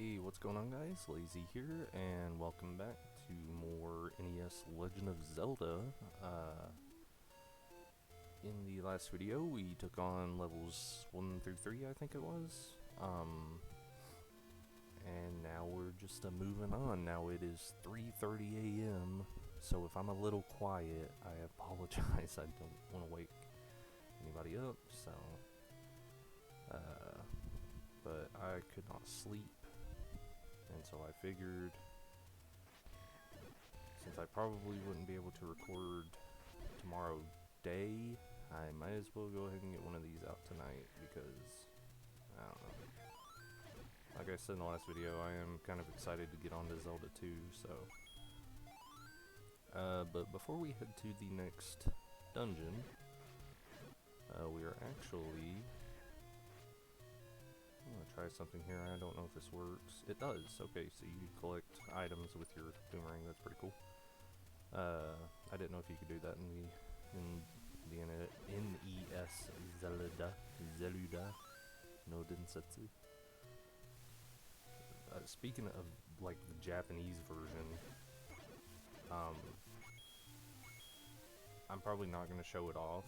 Hey, what's going on guys? Lazy here, and welcome back to more NES Legend of Zelda. In the last video, we took on levels 1 through 3, I think it was. And now we're just moving on. Now it is 3:30 a.m., so if I'm a little quiet, I apologize. I don't want to wake anybody up, so... but I could not sleep. And so I figured, since I probably wouldn't be able to record tomorrow day, I might as well go ahead and get one of these out tonight, because, I don't know. Like I said in the last video, I am kind of excited to get on to Zelda 2, so... but before we head to the next dungeon, we are actually... I'm gonna try something here. I don't know if this works. It does. Okay, so you collect items with your boomerang. That's pretty cool. I didn't know if you could do that in the NES Zelda no Densetsu. Speaking of like the Japanese version, I'm probably not gonna show it off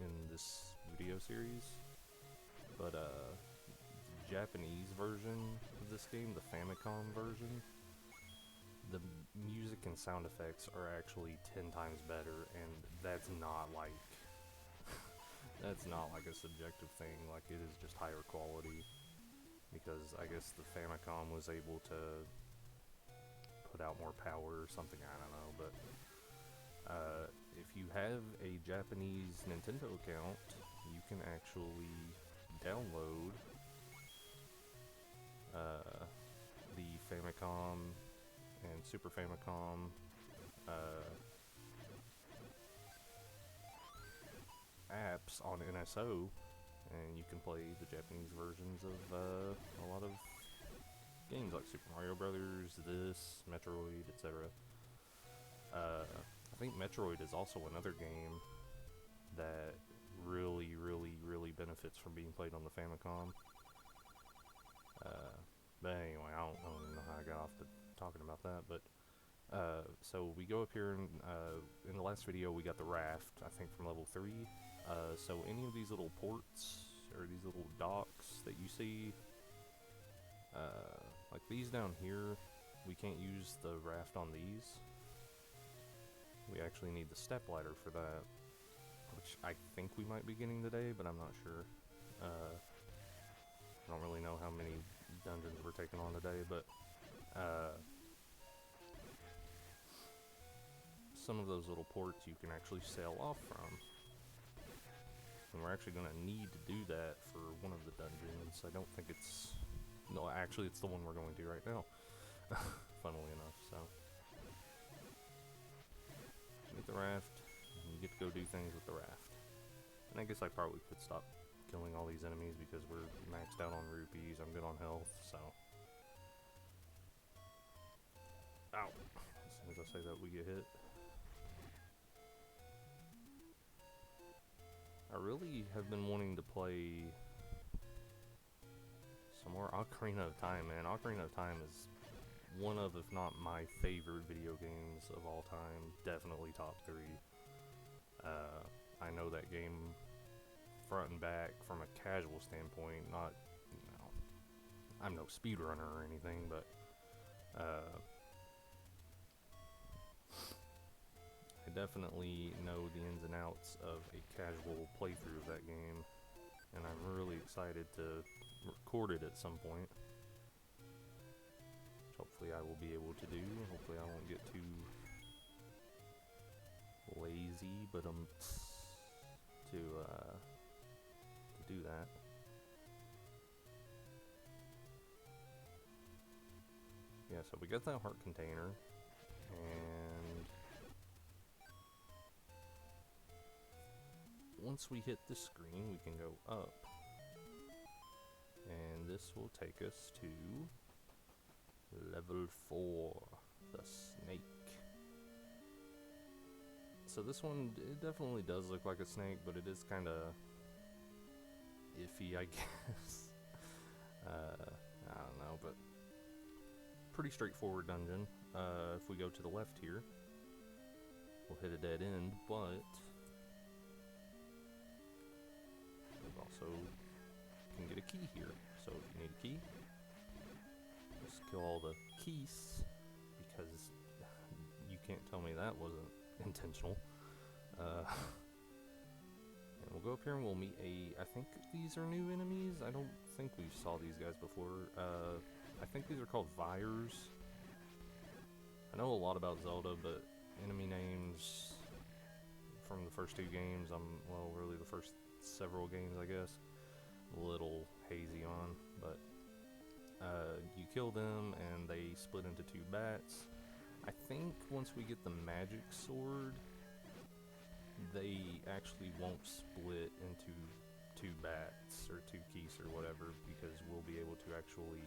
in this video series, but Japanese version of this game, the Famicom version, the music and sound effects are actually 10 times better, and that's not like that's not like a subjective thing. Like, it is just higher quality, because I guess the Famicom was able to put out more power or something, I don't know. But if you have a Japanese Nintendo account, you can actually download the Famicom and Super Famicom apps on NSO, and you can play the Japanese versions of a lot of games like Super Mario Brothers, this, Metroid, etc. I think Metroid is also another game that really benefits from being played on the Famicom. But anyway, I don't even know how I got off to talking about that, but so we go up here, and in the last video we got the raft, I think from level 3. So any of these little ports, or these little docks that you see, like these down here, we can't use the raft on these. We actually need the step ladder for that, which I think we might be getting today, but I'm not sure. I don't really know how many dungeons we're taking on today, but some of those little ports you can actually sail off from. And we're actually going to need to do that for one of the dungeons. I don't think it's... No, actually it's the one we're going to right now. Funnily enough, so... You get the raft, and you get to go do things with the raft. And I guess I probably could stop killing all these enemies because we're maxed out on rupees. I'm good on health, so... Ow! As soon as I say that, we get hit. I really have been wanting to play some more Ocarina of Time, man. Ocarina of Time is one of, if not my favorite video games of all time. Definitely top 3. I know that game front and back from a casual standpoint. Not, you know, I'm no speedrunner or anything, but I definitely know the ins and outs of a casual playthrough of that game, and I'm really excited to record it at some point, which hopefully I will be able to do. Hopefully I won't get too lazy, but to do that. Yeah, so we got that heart container, and once we hit this screen, we can go up, and this will take us to level 4, the snake. So this one, it definitely does look like a snake, but it is kind of iffy, I guess. I don't know, but pretty straightforward dungeon. If we go to the left here, we'll hit a dead end, but we also can get a key here. So if you need a key, just kill all the keys, because you can't tell me that wasn't intentional. And we'll go up here and we'll meet I think these are new enemies. I don't think we saw these guys before. I think these are called Vyres. I know a lot about Zelda, but enemy names from the first two games, well, really the first several games, I guess, a little hazy on, but you kill them and they split into two bats. I think once we get the magic sword, they actually won't split into two bats or two keys or whatever, because we'll be able to actually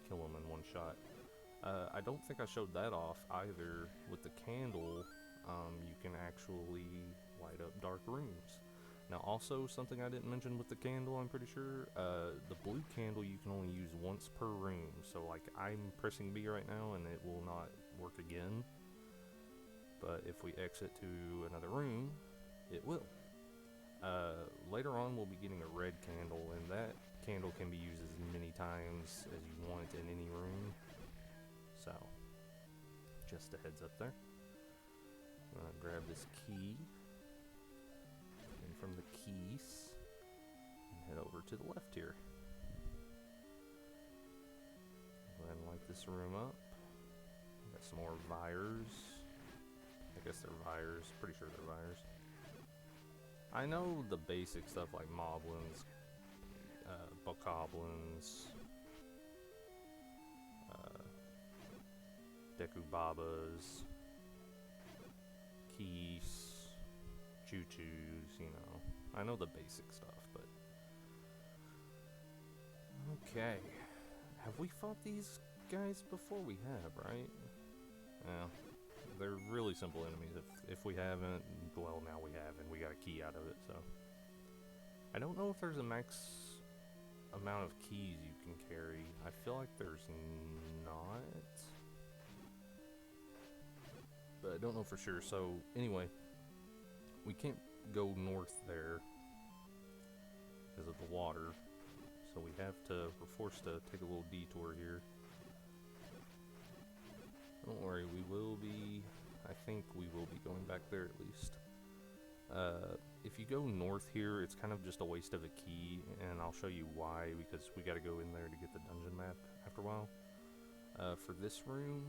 kill them in one shot. I don't think I showed that off either. With the candle, you can actually light up dark rooms. Now also, something I didn't mention with the candle, I'm pretty sure, the blue candle you can only use once per room. So like, I'm pressing B right now and it will not work again. But if we exit to another room, it will. Later on we'll be getting a red candle, and that candle can be used as many times as you want in any room. So, just a heads up there. I'm gonna grab this key, and from the keys, and head over to the left here. Go ahead and light this room up. Got some more Vyres. I guess they're Vyres. Pretty sure they're Vyres. I know the basic stuff like Moblins, Bokoblins, Dekubabas, Keys, Choo-Choos, you know. I know the basic stuff, but... Okay. Have we fought these guys before? We have, right? Yeah. They're really simple enemies. If we haven't, well, now we have, and we got a key out of it, so. I don't know if there's a max amount of keys you can carry. I feel like there's not. But I don't know for sure. So, anyway, we can't go north there because of the water. So we're forced to take a little detour here. Don't worry, I think we will be going back there at least. If you go north here, it's kind of just a waste of a key, and I'll show you why, because we gotta go in there to get the dungeon map after a while. For this room,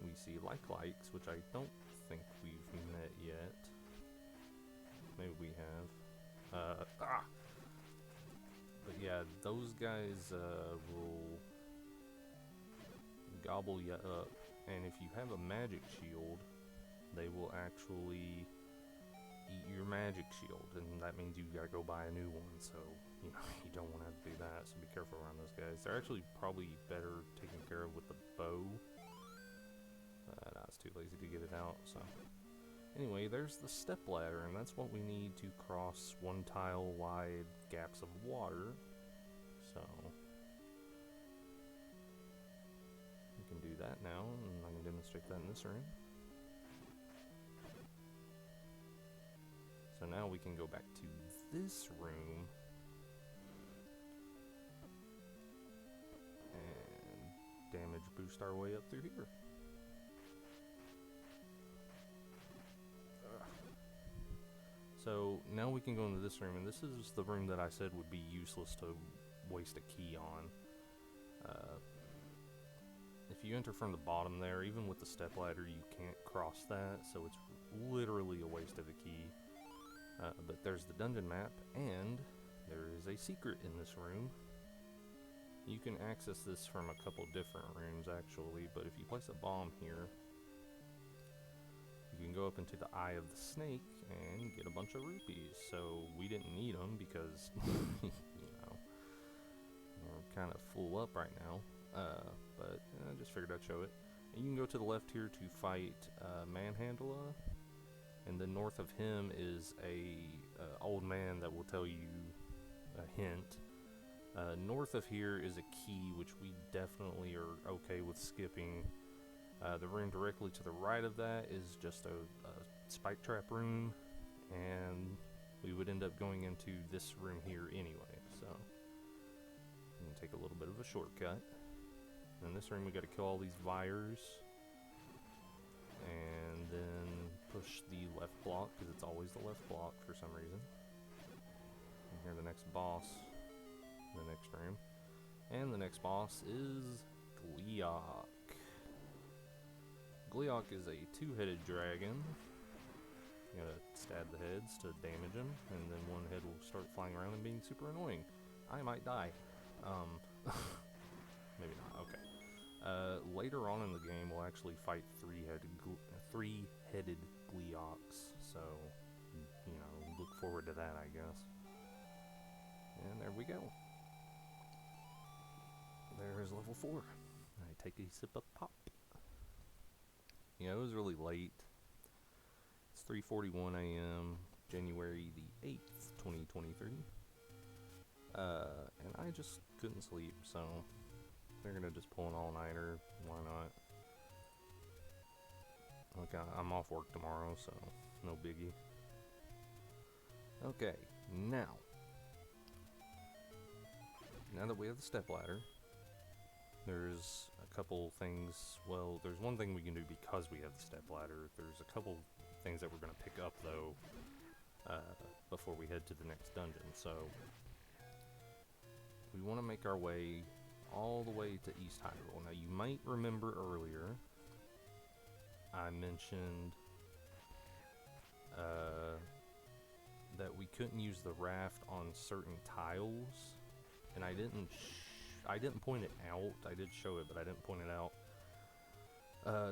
we see Likes, which I don't think we've met yet. Maybe we have. But yeah, those guys will gobble you up. And if you have a magic shield, they will actually eat your magic shield, and that means you gotta go buy a new one, so, you know, you don't want to have to do that, so be careful around those guys. They're actually probably better taken care of with the bow. I was too lazy to get it out, so. Anyway, there's the step ladder, and that's what we need to cross one tile wide gaps of water, so. We can do that now, and I can demonstrate that in this room. So now we can go back to this room and damage boost our way up through here. So now we can go into this room, and this is the room that I said would be useless to waste a key on. If you enter from the bottom there, even with the stepladder, you can't cross that, so it's literally a waste of a key. But there's the dungeon map, and there is a secret in this room. You can access this from a couple different rooms, actually, but if you place a bomb here, you can go up into the eye of the snake and get a bunch of rupees. So we didn't need them because, you know, we're kind of full up right now. But I just figured I'd show it. And you can go to the left here to fight Manhandla, and then north of him is a old man that will tell you a hint North of here is a key, which we definitely are okay with skipping. The room directly to the right of that is just a spike trap room, and we would end up going into this room here anyway, so I'm gonna take a little bit of a shortcut. In this room we gotta kill all these Vires, and then push the left block, because it's always the left block for some reason. And here the next boss, in the next room. And the next boss is Gleeok. Gleeok is a two-headed dragon. You gotta stab the heads to damage him, and then one head will start flying around and being super annoying. I might die. Maybe not, okay. Later on in the game, we'll actually fight three-headed Gleeoks, so, you know, look forward to that, I guess. And there we go. There's level 4. I take a sip of pop. Yeah, it was really late. It's 3:41 a.m., January the 8th, 2023. And I just couldn't sleep, so they're gonna just pull an all-nighter. Why not? Look, I'm off work tomorrow, so no biggie. Okay, now that we have the stepladder, there's a couple things. Well, there's one thing we can do because we have the stepladder. There's a couple things that we're going to pick up, though, before we head to the next dungeon. So, we want to make our way all the way to East Hyrule. Now, you might remember earlier, I mentioned that we couldn't use the raft on certain tiles, and I didn't point it out. I did show it, but I didn't point it out.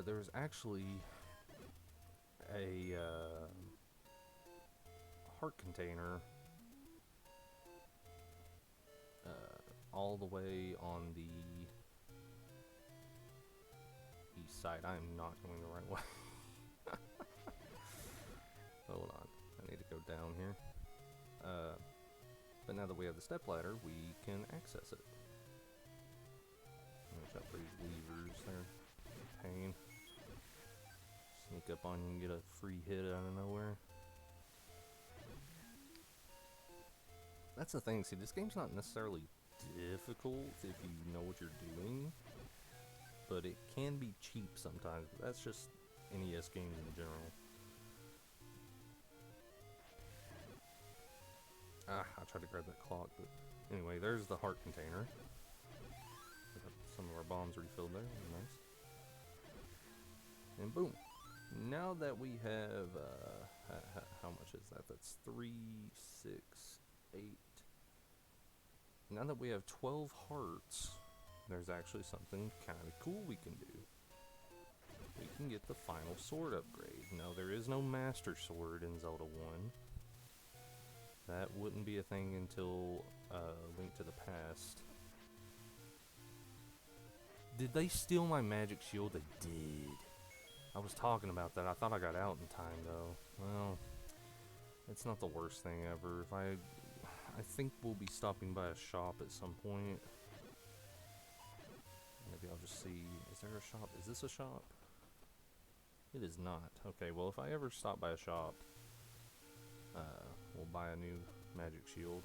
There's actually a heart container all the way on the east side. I'm not going the right way. Hold on, I need to go down here. But now that we have the stepladder, we can access it. Watch out for these levers, they're a pain. Sneak up on you and get a free hit out of nowhere. That's the thing, see, this game's not necessarily difficult if you know what you're doing, but it can be cheap sometimes. But that's just NES games in general. I tried to grab that clock, but anyway, there's the heart container. We got some of our bombs refilled there, nice. And boom. Now that we have, how much is that? That's 3, 6, 8. Now that we have 12 hearts, there's actually something kind of cool we can do. We can get the final sword upgrade. Now, there is no Master Sword in Zelda 1. That wouldn't be a thing until Link to the Past. Did they steal my magic shield? They did. I was talking about that. I thought I got out in time, though. Well, it's not the worst thing ever. I think we'll be stopping by a shop at some point. Maybe I'll just see. Is there a shop? Is this a shop? It is not. Okay, well, if I ever stop by a shop, we'll buy a new magic shield.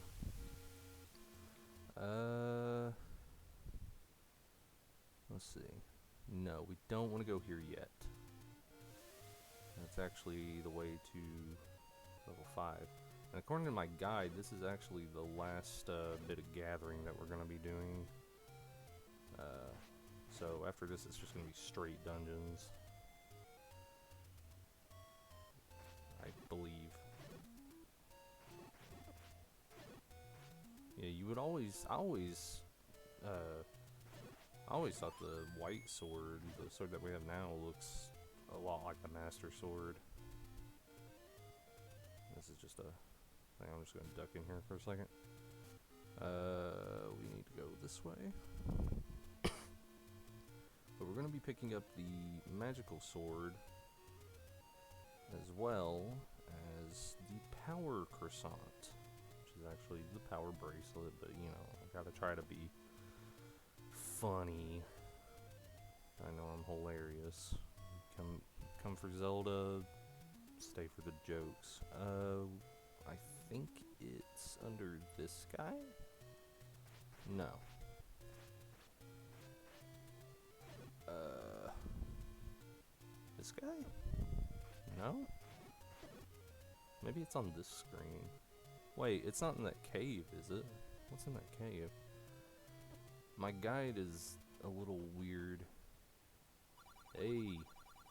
Let's see. No, we don't want to go here yet. That's actually the way to level 5. And according to my guide, this is actually the last bit of gathering that we're going to be doing. So after this, it's just going to be straight dungeons, I believe. Yeah, you would always, I always thought the white sword, the sword that we have now, looks a lot like the Master Sword. This is just a thing. I'm just going to duck in here for a second. We need to go this way. But we're going to be picking up the magical sword as well as the power croissant, which is actually the power bracelet, but you know, I gotta try to be funny. I know I'm hilarious. Come for Zelda, stay for the jokes. I think it's under this guy? No. This guy? No? Maybe it's on this screen. Wait, it's not in that cave, is it? What's in that cave? My guide is a little weird. Hey,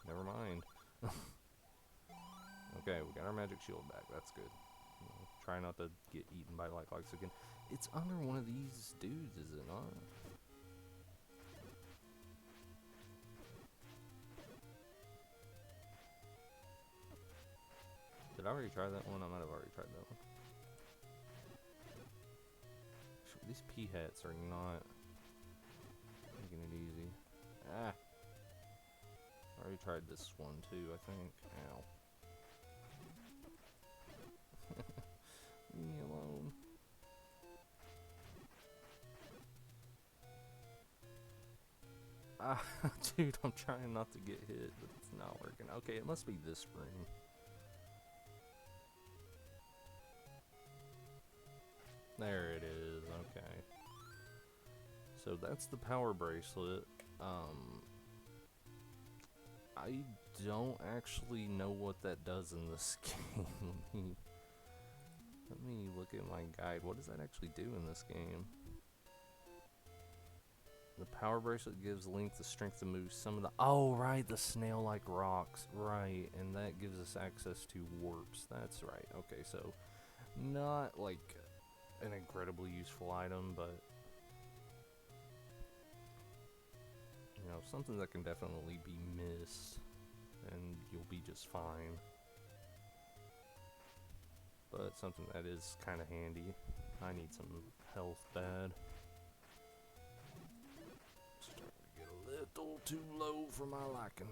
never mind. Okay, we got our magic shield back. That's good. Try not to get eaten by like again. It's under one of these dudes, is it not? Did I already try that one? I might have already tried that one. These pea hats are not making it easy. Ah! I already tried this one too, I think. Ow. Leave me alone. Ah, dude, I'm trying not to get hit, but it's not working. Okay, it must be this room. There it is, okay. So that's the power bracelet. I don't actually know what that does in this game. Let me look at my guide. What does that actually do in this game? The power bracelet gives Link the strength to move some of the... Oh, right, the snail-like rocks. Right, and that gives us access to warps. That's right. Okay, so not, like, an incredibly useful item, but... you know, something that can definitely be missed, and you'll be just fine. But something that is kind of handy. I need some health bad. Starting to get a little too low for my liking.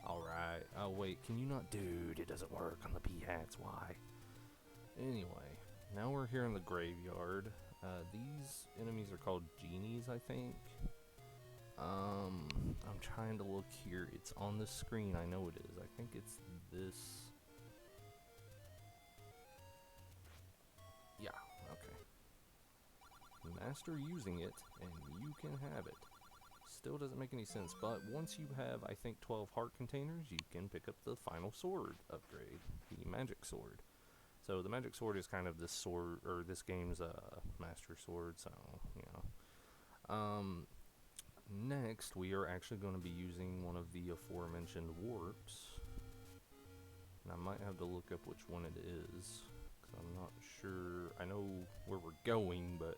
Alright. Oh wait, can you not... Dude, it doesn't work on the pea hats. Why? Anyway, now we're here in the graveyard. These enemies are called genies, I think. I'm trying to look here. It's on the screen. I know it is. I think it's this. Yeah, okay. Master using it, and you can have it. Still doesn't make any sense, but once you have, I think, 12 heart containers, you can pick up the final sword upgrade, the magic sword. So the magic sword is kind of this sword, or this game's master sword, so, you know. Next, we are actually going to be using one of the aforementioned warps. And I might have to look up which one it is, because I'm not sure. I know where we're going, but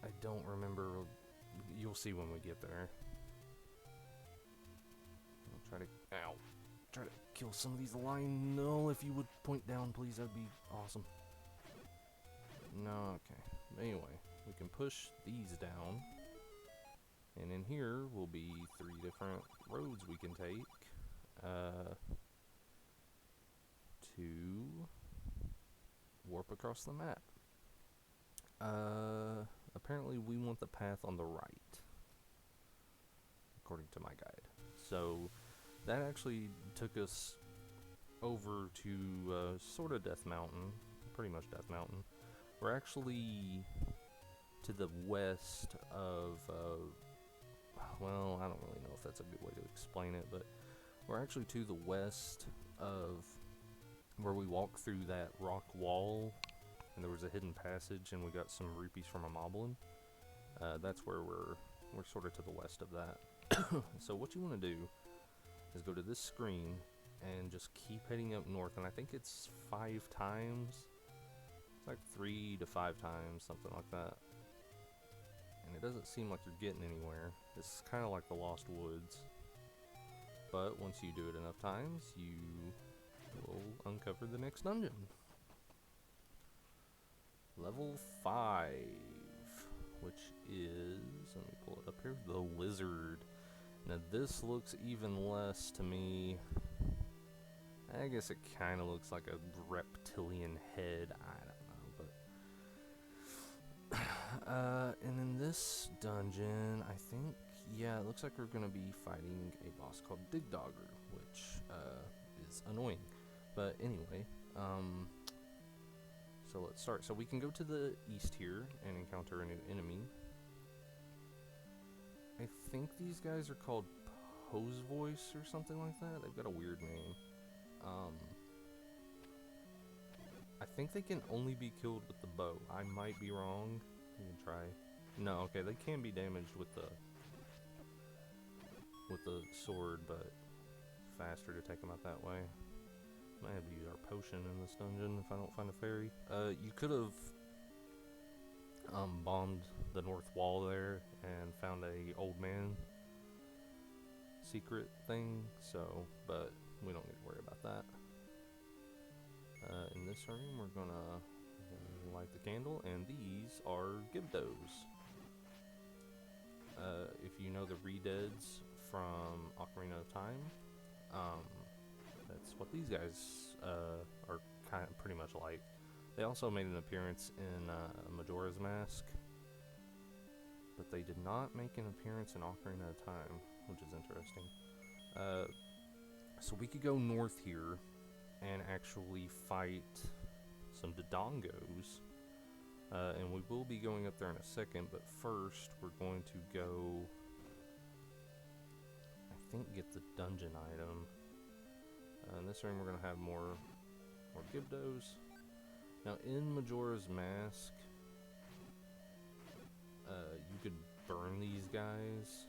I don't remember. You'll see when we get there. I'll try to... Ow. Try to kill some of these lion. No, if you would point down, please, that'd be awesome. No, okay. Anyway, we can push these down. And in here will be 3 different roads we can take to warp across the map. Apparently we want the path on the right, according to my guide. So that actually took us over to sort of Death Mountain, pretty much Death Mountain. We're actually to the west of, well, I don't really know if that's a good way to explain it, but we're actually to the west of where we walked through that rock wall, and there was a hidden passage, and we got some rupees from a moblin. That's where we're sort of to the west of that. So what you want to do is go to this screen and just keep heading up north, and I think it's 5 times. It's like 3 to 5 times, something like that. And it doesn't seem like you're getting anywhere. This is kind of like the Lost Woods. But once you do it enough times, you will uncover the next dungeon. Level 5, which is, let me pull it up here, the Lizard. Now this looks even less to me I guess it kind of looks like a reptilian head. I don't know, but and in this dungeon, I think, yeah, it looks like we're gonna be fighting a boss called Dig Dogger, which is annoying. But anyway, so let's start. So we can go to the east here and encounter a new enemy. I think these guys are called Pose Voice or something like that. They've got a weird name. I think they can only be killed with the bow. I might be wrong. You can try. No, okay, they can be damaged with the sword, but faster to take them out that way. Might have to use our potion in this dungeon if I don't find a fairy. You could have bombed the north wall there and found a old man secret thing, so, but we don't need to worry about that. In this room, we're gonna light the candle, and these are Gibdos. If you know the Redeads from Ocarina of Time, that's what these guys are kind of pretty much like. They also made an appearance in Majora's Mask, but they did not make an appearance in Ocarina of Time, which is interesting. So we could go north here and actually fight some Dodongos, and we will be going up there in a second, but first we're going to go, I think, get the dungeon item. In this room we're going to have more Gibdos. Now in Majora's Mask, you could burn these guys.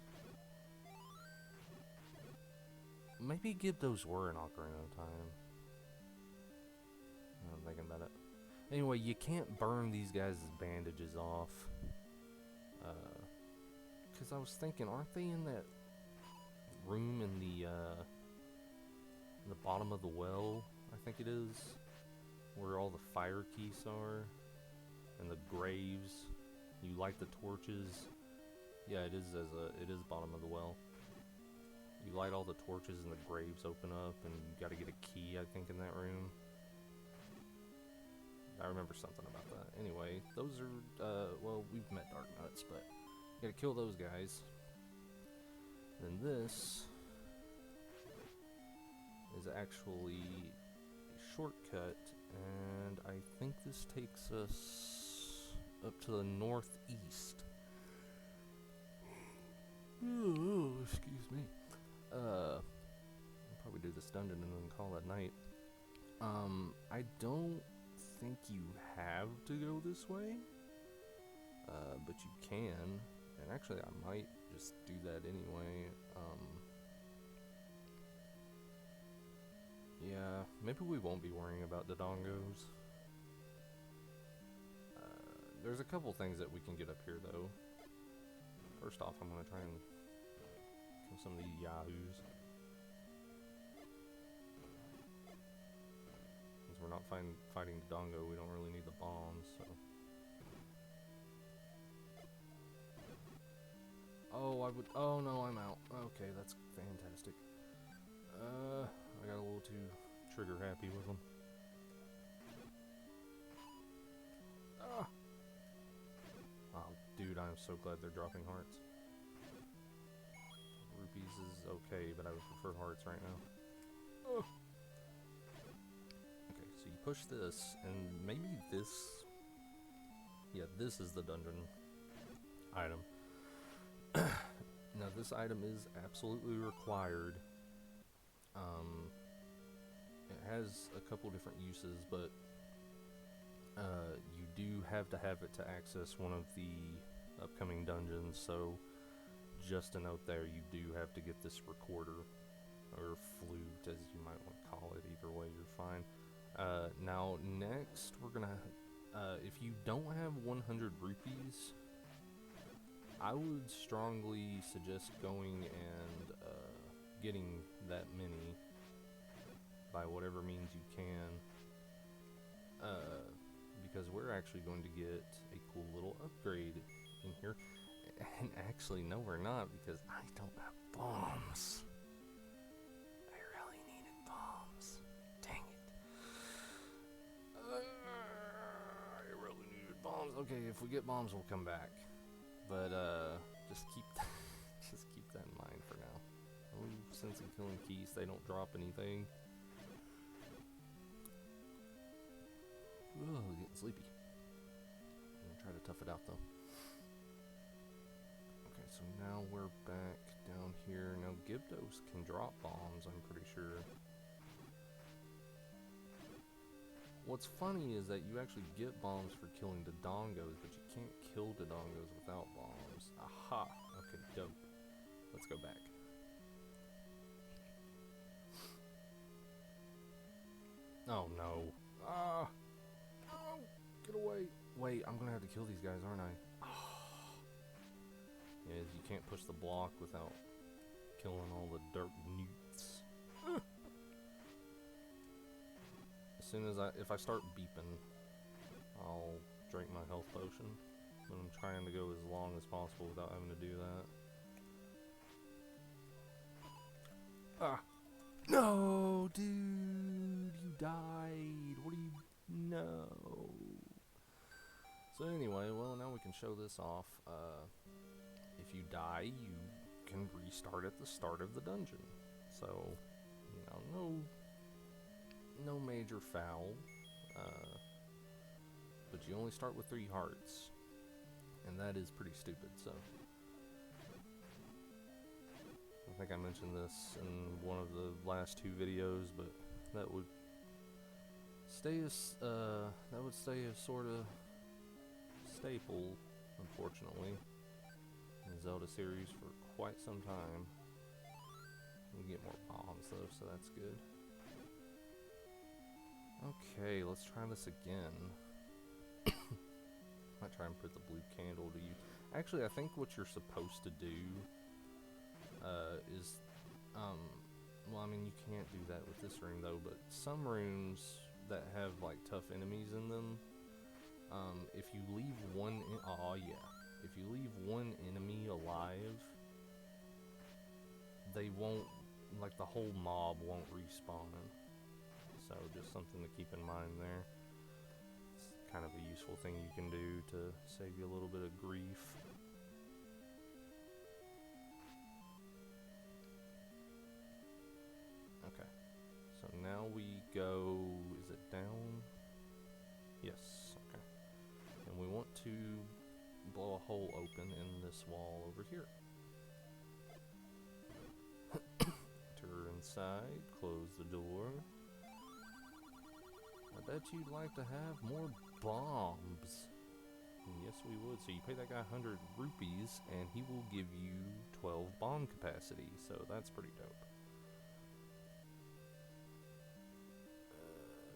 Maybe Gibdos were in Ocarina of Time. I'm thinking about it. Anyway, you can't burn these guys' bandages off. Because I was thinking, aren't they in that room in the bottom of the well? I think it is. Where all the fire keys are. And the graves. You light the torches. Yeah, it is bottom of the well. You light all the torches and the graves open up, and you gotta get a key, I think, in that room. I remember something about that. Anyway, those are, well, we've met Dark Nuts, but you gotta kill those guys. Then this is actually a shortcut, and I think this takes us up to the northeast. Oh, excuse me. I'll probably do this dungeon and then call it night. I don't think you have to go this way, but you can, and actually I might just do that anyway. Yeah, maybe we won't be worrying about the Dodongos. There's a couple things that we can get up here though. First off, I'm gonna try and kill some of these yahoos. Since we're not fighting Dodongo, we don't really need the bombs, so. Oh no, I'm out. Okay, that's fantastic. I got a little too trigger happy with them. Ah! Oh, dude, I'm so glad they're dropping hearts. Rupees is okay, but I would prefer hearts right now. Oh. Okay, so you push this, and maybe this. Yeah, this is the dungeon item. Now, this item is absolutely required. It has a couple different uses, but you do have to have it to access one of the upcoming dungeons, so just a note there, you do have to get this recorder, or flute, as you might want to call it. Either way, you're fine. Now, next, we're gonna, if you don't have 100 rupees, I would strongly suggest going and getting that many by whatever means you can, because we're actually going to get a cool little upgrade in here. And actually, no, we're not, because I don't have bombs. I really needed bombs. Okay, if we get bombs, we'll come back. But, just keep just keep that in mind for now. Oh, since I'm killing keys, they don't drop anything. Oh, getting sleepy. I'm gonna try to tough it out, though. Okay, so now we're back down here. Now, Gyptos can drop bombs, I'm pretty sure. What's funny is that you actually get bombs for killing Dodongos, but you can't kill Dodongos without bombs. Aha! Okay, dope. Let's go back. Oh no. Ah! Oh! Get away! Wait, I'm gonna have to kill these guys, aren't I? Oh. Yeah, you can't push the block without killing all the dirt newts. As soon as if I start beeping, I'll drink my health potion. But I'm trying to go as long as possible without having to do that. Ah! No, dude! You died! What do you... No! So anyway, well, now we can show this off. If you die, you can restart at the start of the dungeon. So, you know, no major foul. But you only start with 3 hearts. And that is pretty stupid, so... I think I mentioned this in one of the last 2 videos, but that would stay a sort of staple, unfortunately, in the Zelda series for quite some time. We get more bombs though, so that's good. Okay, let's try this again. Might try and put the blue candle to you. Actually, I think what you're supposed to do is, well, I mean, you can't do that with this room though, but some rooms that have like tough enemies in them, if you leave one, if you leave one enemy alive, they won't, like the whole mob won't respawn. So just something to keep in mind there. It's kind of a useful thing you can do to save you a little bit of grief. Okay, so now we go, is it down? Yes, okay. And we want to blow a hole open in this wall over here. Enter inside, close the door. I bet you'd like to have more bombs. And yes, we would. So you pay that guy 100 rupees, and he will give you 12 bomb capacity. So that's pretty dope.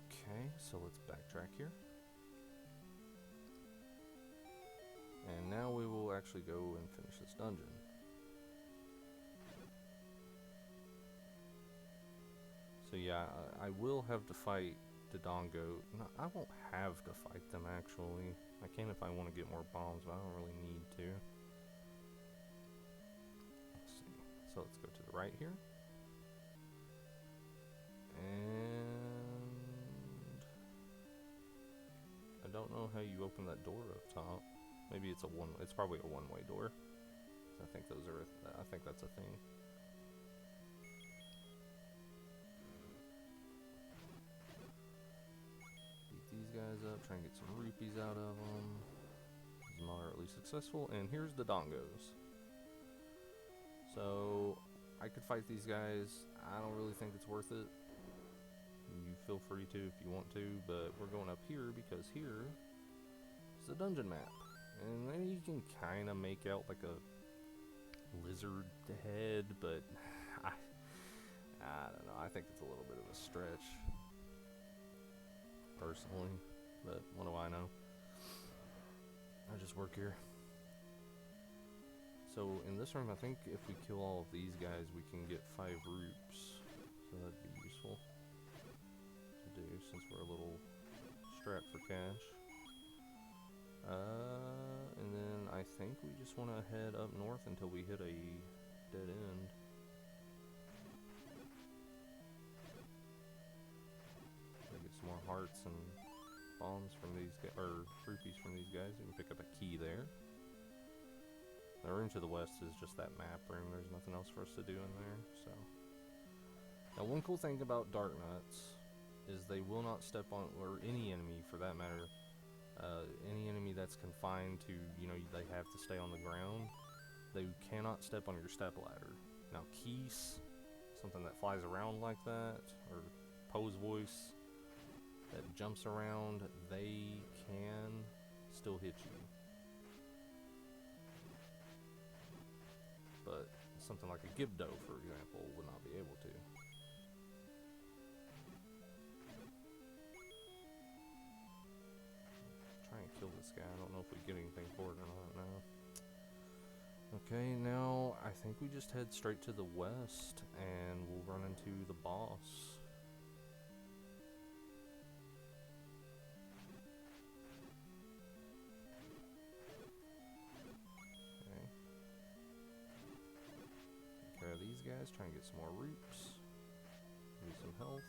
Okay, so let's backtrack here. And now we will actually go and finish this dungeon. So yeah, I will have to fight Dodongo. No, I won't have to fight them actually. I can if I want to get more bombs, but I don't really need to. Let's see. So let's go to the right here. And I don't know how you open that door up top. Maybe it's it's probably a one-way door. I think I think that's a thing. These guys up, try and get some rupees out of them. Moderately successful, and here's the Dongos. So I could fight these guys. I don't really think it's worth it. You feel free to if you want to, but we're going up here because here is the dungeon map, and then you can kind of make out like a lizard head, but I don't know. I think it's a little bit of a stretch. Personally, but what do I know? I just work here. So in this room, I think if we kill all of these guys, we can get 5 rupes. So that'd be useful to do since we're a little strapped for cash. And then I think we just want to head up north until we hit a dead end. Get some more hearts and bombs from these guys, or rupees from these guys. You can pick up a key there. The room to the west is just that map room. There's nothing else for us to do in there, so. Now, one cool thing about Dark Nuts is they will not step on, or any enemy for that matter, any enemy that's confined to, you know, they have to stay on the ground, they cannot step on your step ladder. Now, Keese, something that flies around like that, or Poe's Voice that jumps around, they can still hit you. But something like a Gibdo, for example, would not be able to. Try and kill this guy. I don't know if we get anything for it or not now. Okay, now I think we just head straight to the west and we'll run into the boss. Okay. Take care of these guys, try and get some more roots. Need some health.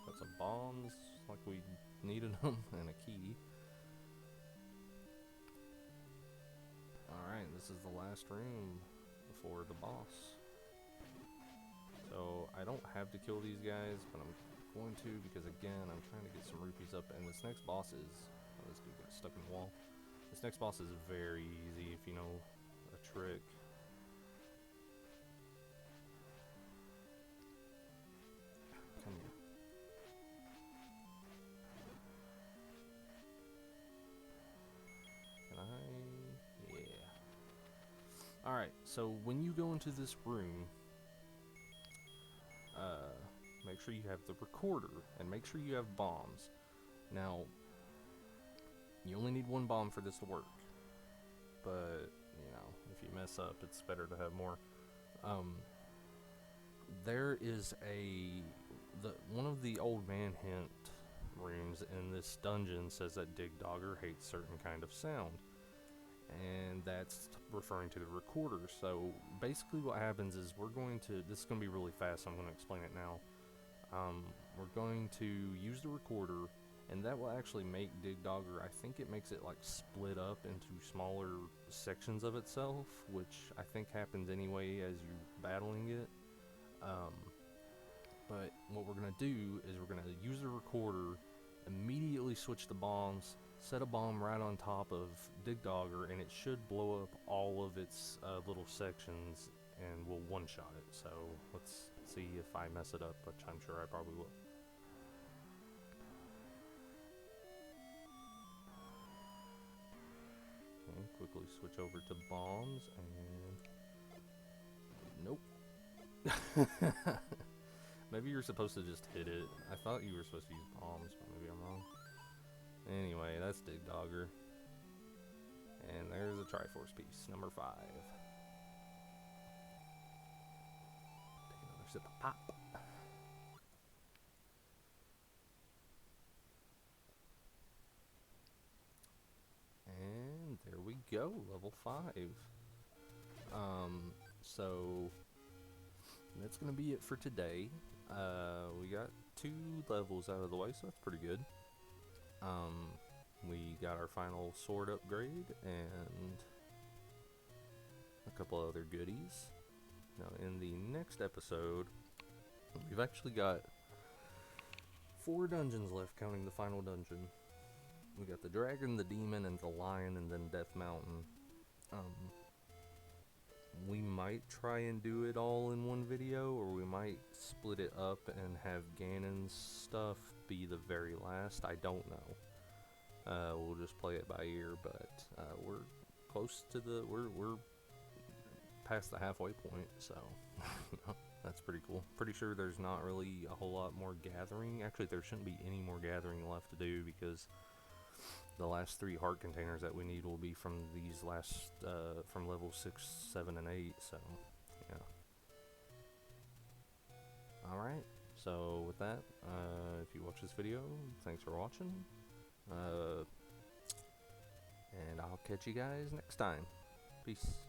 Got some bombs, like we needed them, and a key. Alright, this is the last room before the boss. So, I don't have to kill these guys, but I'm going to because, again, I'm trying to get some rupees up. And this next boss is... Oh, this dude got stuck in the wall. This next boss is very easy if you know a trick. Come here. Can I... Yeah. Alright, so when you go into this room, make sure you have the recorder, and make sure you have bombs. Now, you only need one bomb for this to work, but, you know, if you mess up, it's better to have more. There is one of the old man hint rooms in this dungeon says that Dig Dogger hates certain kind of sound. And that's referring to the recorder. So basically what happens is this is going to be really fast, so I'm going to explain it now. We're going to use the recorder, and that will actually make Dig Dogger, I think it makes it like split up into smaller sections of itself, which I think happens anyway as you're battling it. But what we're going to do is we're going to use the recorder, immediately switch the bombs, set a bomb right on top of Dig Dogger, and it should blow up all of its little sections, and we'll one-shot it. So let's see if I mess it up, which I'm sure I probably will. Okay, quickly switch over to bombs, and nope. Maybe you're supposed to just hit it. I thought you were supposed to use bombs, but maybe I'm wrong. Anyway, that's Dig Dogger. And there's a Triforce piece, number 5. Take another sip of pop. And there we go, level 5. So that's gonna be it for today. We got 2 levels out of the way, so that's pretty good. We got our final sword upgrade and a couple other goodies. Now in the next episode, we've actually got 4 dungeons left, counting the final dungeon. We got the dragon, the demon, and the lion, and then Death Mountain. We might try and do it all in one video, or we might split it up and have Ganon's stuff be the very last. I don't know. We'll just play it by ear, but we're close to we're past the halfway point, so that's pretty cool. Pretty sure there's not really a whole lot more gathering. Actually, there shouldn't be any more gathering left to do, because the last 3 heart containers that we need will be from these last, from level 6, 7, and 8, so, yeah. Alright, so with that, if you watch this video, thanks for watching, and I'll catch you guys next time. Peace.